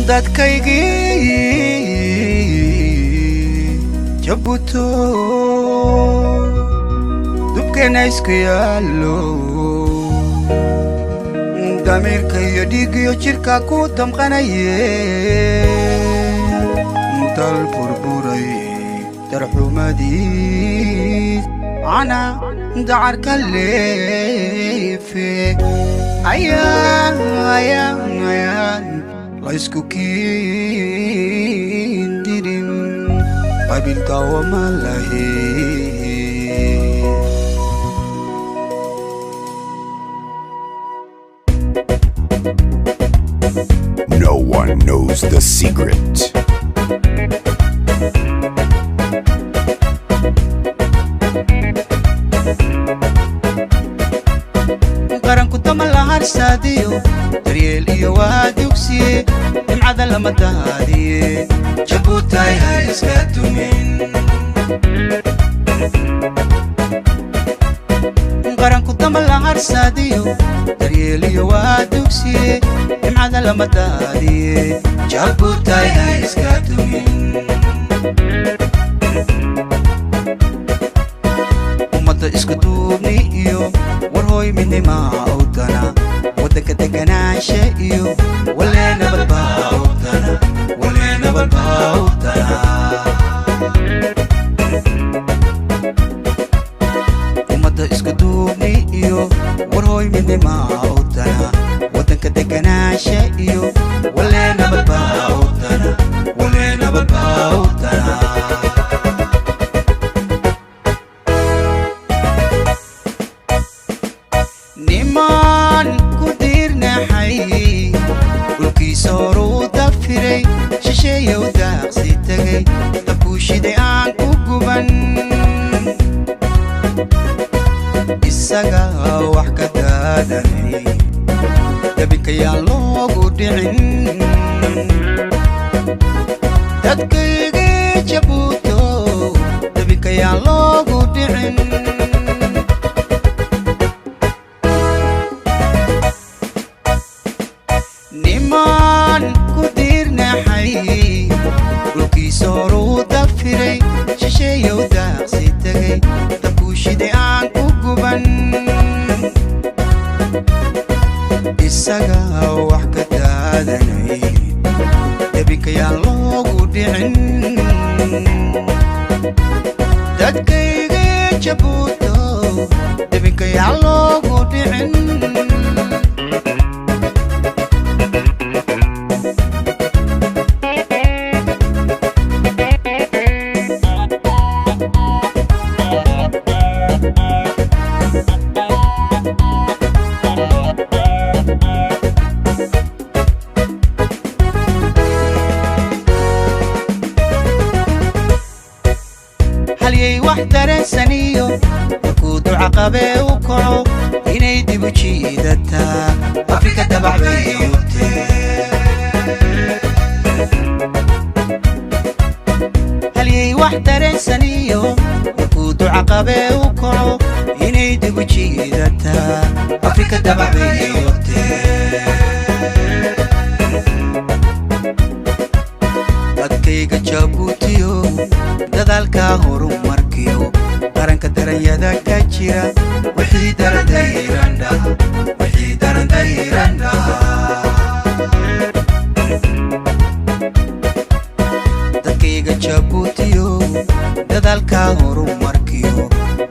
dadkaygii jabuuto dubkeena isku yaallo dameerka iyo dhiiggiyo jirka ku damqanaye dal burburay darxumadii ana dacarka leefe ayaan laysku kiindirin qabiilka wama lahe No one knows the secret. qaranku tamalaar saadiyo daryeel iyo waa dugsiye nimcada lama daadiye jabuutay ha iska dumin qaranku tamalaar saadiyo daryeel iyo waa dugsiye nimcada lama daadiye jabuutay ha iska dumin ummadda isku duubni iyo warhooy midnima awdana waddanka deganaansha iyo waleena balbaa awdana ummadda isku duubni iyo warhooy midnima awdana waddanka deganaansha iyo waleena balbaa awdana niman ku diirnaxay dhulkiisa horuu dafiray shisheeyow daaqsi tegay dabkuushiday aan ku guban isaga wax ka daadanay dabinkayaan loogu dhicin dadkaygii jabuuto dabinkayaan loogu dhicin niman ku diirnaxay dhulkiisa horuu dafiray shisheeyow daaqsi tegay dabkuushiday aan ku guban isaga wax ka daadanay dabinkayaan loogu dhicin dadkaygii jabuuto dabinkayaan loogu dhicin halyay wax dareensaniyo markuu duca qabee u kaco inay dib u jiidataa afrika dabac bay yurtee halyay wax dareensaniyo markuu duca qabee u kaco inay dib u jiidataa afrika dabac bay yurtee dadkayga jabuutiyo dadaalka horumarkiyo qaranka daranyada ka jira wixii darandayirandhaha dadkayga jabuutiyo dadaalka horumarkiyo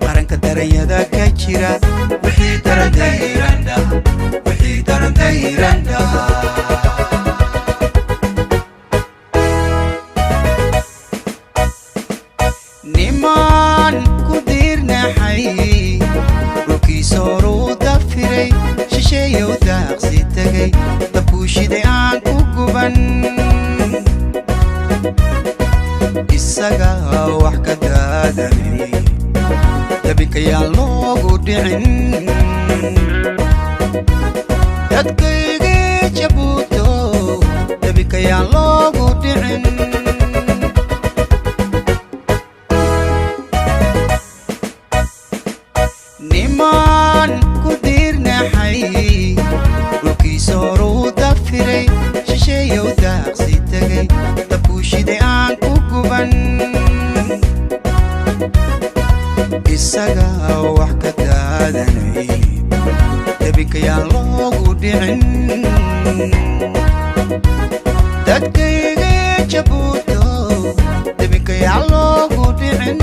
qaranka daranyada ka jira wixii darandayirandhaha niman ku diirnaxay dhulkiisa horuu dafiray shisheeyow daaqsi tegay dabkuushiday aan ku guban isaga wax ka daadanay dabinkayaan loogu dhicin dadkaygii jabuuto dabinkayaan loogu dhicin niman ku diirnaxay dhulkiisa horuu dafiray shisheeyow daaqsi tagay dabkuushiday aan ku guban isaga wax ka daadanay dabikayaan loogu dhicin dadkayga jabuuto dabikayaan loogu dhicin